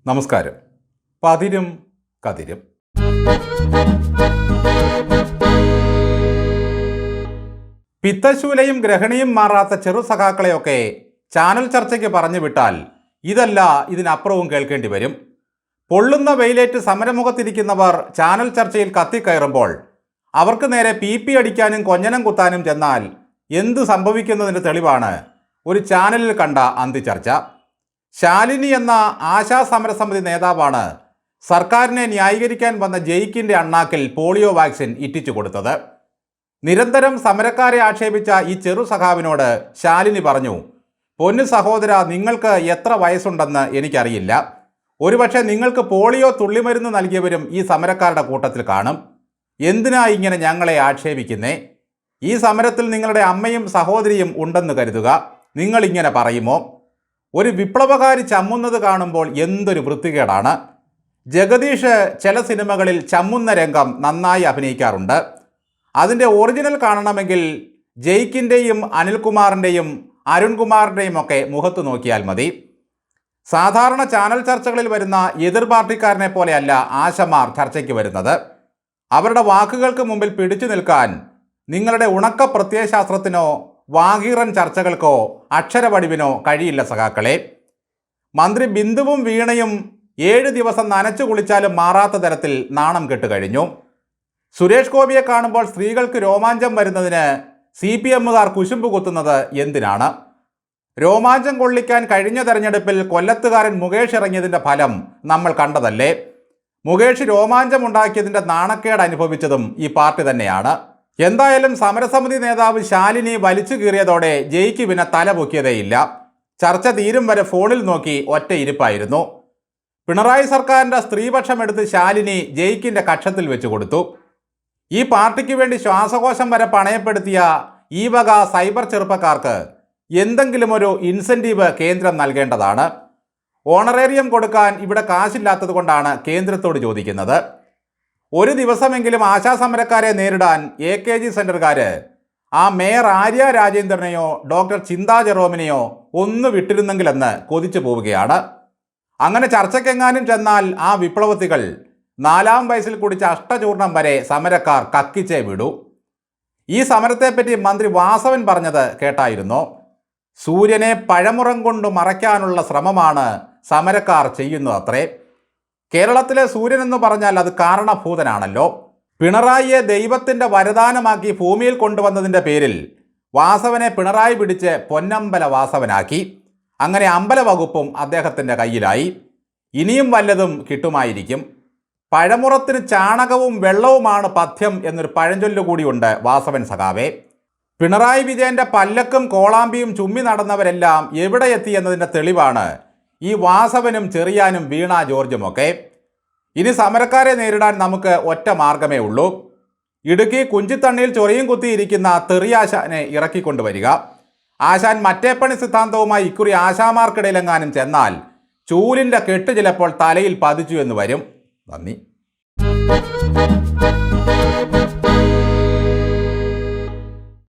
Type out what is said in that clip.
നമസ്കാരം. പതിരും കതിരും. പിത്തശൂലയും ഗ്രഹണിയും മാറാത്ത ചെറു സഖാക്കളെയൊക്കെ ചാനൽ ചർച്ചയ്ക്ക് പറഞ്ഞു വിട്ടാൽ ഇതല്ല ഇതിനപ്പുറവും കേൾക്കേണ്ടി വരും. പൊള്ളുന്ന വെയിലേറ്റ് സമരമുഖത്തിരിക്കുന്നവർ ചാനൽ ചർച്ചയിൽ കത്തിക്കയറുമ്പോൾ അവർക്ക് നേരെ പി അടിക്കാനും കൊഞ്ഞനം കുത്താനും ചെന്നാൽ എന്ത് സംഭവിക്കുന്നതിൻ്റെ തെളിവാണ് ഒരു ചാനലിൽ കണ്ട അന്തിച്ചർച്ച. ശാലിനി എന്ന ആശാ സമരസമിതി നേതാവാണ് സർക്കാരിനെ ന്യായീകരിക്കാൻ വന്ന ജയിക്കിൻ്റെ അണ്ണാക്കിൽ പോളിയോ വാക്സിൻ ഇറ്റിച്ചു കൊടുത്തത്. നിരന്തരം സമരക്കാരെ ആക്ഷേപിച്ച ഈ ചെറു സഖാവിനോട് ശാലിനി പറഞ്ഞു, പൊന്നു സഹോദര, നിങ്ങൾക്ക് എത്ര വയസ്സുണ്ടെന്ന് എനിക്കറിയില്ല. ഒരുപക്ഷെ നിങ്ങൾക്ക് പോളിയോ തുള്ളിമരുന്ന് നൽകിയവരും ഈ സമരക്കാരുടെ കൂട്ടത്തിൽ കാണും. എന്തിനാ ഇങ്ങനെ ഞങ്ങളെ ആക്ഷേപിക്കുന്നേ? ഈ സമരത്തിൽ നിങ്ങളുടെ അമ്മയും സഹോദരിയും ഉണ്ടെന്ന് കരുതുക. നിങ്ങളിങ്ങനെ പറയുമോ? ഒരു വിപ്ലവകാരി ചമ്മുന്നത് കാണുമ്പോൾ എന്തൊരു വൃത്തികേടാണ്. ജഗദീഷ് ചില സിനിമകളിൽ ചമ്മുന്ന രംഗം നന്നായി അഭിനയിക്കാറുണ്ട്. അതിൻ്റെ ഒറിജിനൽ കാണണമെങ്കിൽ ജയിക്കിൻ്റെയും അനിൽകുമാറിൻ്റെയും അരുൺകുമാറിൻ്റെയും ഒക്കെ മുഖത്ത് നോക്കിയാൽ മതി. സാധാരണ ചാനൽ ചർച്ചകളിൽ വരുന്ന എതിർ പാർട്ടിക്കാരനെ പോലെയല്ല ആശമാർ ചർച്ചയ്ക്ക് വരുന്നത്. അവരുടെ വാക്കുകൾക്ക് മുമ്പിൽ പിടിച്ചു നിൽക്കാൻ നിങ്ങളുടെ ഉണക്ക പ്രത്യയശാസ്ത്രത്തിനോ വാഗീറൻ ചർച്ചകൾക്കോ അക്ഷരവടിവിനോ കഴിയില്ല സഖാക്കളെ. മന്ത്രി ബിന്ദുവും വീണയും 7 ദിവസം നനച്ചു കുളിച്ചാലും മാറാത്ത തരത്തിൽ നാണം കെട്ടുകഴിഞ്ഞു. സുരേഷ് ഗോപിയെ കാണുമ്പോൾ സ്ത്രീകൾക്ക് രോമാഞ്ചം വരുന്നതിന് CPMകാർ കുശുമ്പ് കുത്തുന്നത് എന്തിനാണ്? രോമാഞ്ചം കൊള്ളിക്കാൻ കഴിഞ്ഞ തെരഞ്ഞെടുപ്പിൽ കൊല്ലത്തുകാരൻ മുകേഷ് ഇറങ്ങിയതിൻ്റെ ഫലം നമ്മൾ കണ്ടതല്ലേ? മുകേഷ് രോമാഞ്ചമുണ്ടാക്കിയതിൻ്റെ നാണക്കേട് അനുഭവിച്ചതും ഈ പാർട്ടി തന്നെയാണ്. എന്തായാലും സമരസമിതി നേതാവ് ശാലിനി വലിച്ചു കീറിയതോടെ ജയിക്ക് പിന്നെ തല പൊക്കിയതേയില്ല. ചർച്ച തീരും വരെ ഫോണിൽ നോക്കി ഒറ്റ ഇരിപ്പായിരുന്നു. പിണറായി സർക്കാരിൻ്റെ സ്ത്രീപക്ഷം എടുത്ത് ശാലിനി ജയിക്കിൻ്റെ കക്ഷത്തിൽ വെച്ച് കൊടുത്തു. ഈ പാർട്ടിക്ക് വേണ്ടി ശ്വാസകോശം വരെ പണയപ്പെടുത്തിയ ഈ വക സൈബർ ചെറുപ്പക്കാർക്ക് എന്തെങ്കിലും ഒരു ഇൻസെൻറ്റീവ് കേന്ദ്രം നൽകേണ്ടതാണ്. ഓണറേറിയം കൊടുക്കാൻ ഇവിടെ കാശില്ലാത്തത് കൊണ്ടാണ് കേന്ദ്രത്തോട് ചോദിക്കുന്നത്. ഒരു ദിവസമെങ്കിലും ആശാസമരക്കാരെ നേരിടാൻ AKG സെൻ്ററുകാർ ആ മേയർ ആര്യ രാജേന്ദ്രനെയോ ഡോക്ടർ ചിന്താ ജെറോമിനെയോ ഒന്ന് വിട്ടിരുന്നെങ്കിലെന്ന് കൊതിച്ചു പോവുകയാണ്. അങ്ങനെ ചർച്ചയ്ക്കെങ്ങാനും ചെന്നാൽ ആ വിപ്ലവത്തികൾ 4-ാം വയസ്സിൽ കുടിച്ച അഷ്ടചൂർണം വരെ സമരക്കാർ കക്കിച്ചേ വിടൂ. ഈ സമരത്തെപ്പറ്റി മന്ത്രി വാസവൻ പറഞ്ഞത് കേട്ടായിരുന്നോ? സൂര്യനെ പഴമുറം കൊണ്ട് മറയ്ക്കാനുള്ള ശ്രമമാണ് സമരക്കാർ ചെയ്യുന്നത് അത്രേ. കേരളത്തിലെ സൂര്യൻ എന്ന് പറഞ്ഞാൽ അത് കാരണഭൂതനാണല്ലോ. പിണറായിയെ ദൈവത്തിൻ്റെ വരദാനമാക്കി ഭൂമിയിൽ കൊണ്ടുവന്നതിൻ്റെ പേരിൽ വാസവനെ പിണറായി പിടിച്ച് പൊന്നമ്പല വാസവനാക്കി. അങ്ങനെ അമ്പലവകുപ്പും അദ്ദേഹത്തിൻ്റെ കയ്യിലായി. ഇനിയും വല്ലതും കിട്ടുമായിരിക്കും. പഴമുറത്തിന് ചാണകവും വെള്ളവുമാണ് പഥ്യം എന്നൊരു പഴഞ്ചൊല്ലുകൂടിയുണ്ട് വാസവൻ സഖാവേ. പിണറായി വിജയൻ്റെ പല്ലക്കും കോളാമ്പിയും ചുമ്മി നടന്നവരെല്ലാം എവിടെ എത്തി എന്നതിൻ്റെ തെളിവാണ് ഈ വാസവനും ചെറിയാനും വീണ ജോർജുമൊക്കെ. ഇനി സമരക്കാരെ നേരിടാൻ നമുക്ക് ഒറ്റ മാർഗമേ ഉള്ളൂ. ഇടുക്കി കുഞ്ചിത്തണ്ണിയിൽ ചൊറിയും കുത്തിയിരിക്കുന്ന തെറിയാശാനെ ഇറക്കിക്കൊണ്ടുവരിക. ആശാൻ മറ്റേപ്പണി സിദ്ധാന്തവുമായി ഇക്കുറി ആശാമാർക്കിടയിലെങ്ങാനും ചെന്നാൽ ചൂലിൻ്റെ കെട്ട് ചിലപ്പോൾ തലയിൽ പതിച്ചു എന്ന് വരും. നന്ദി.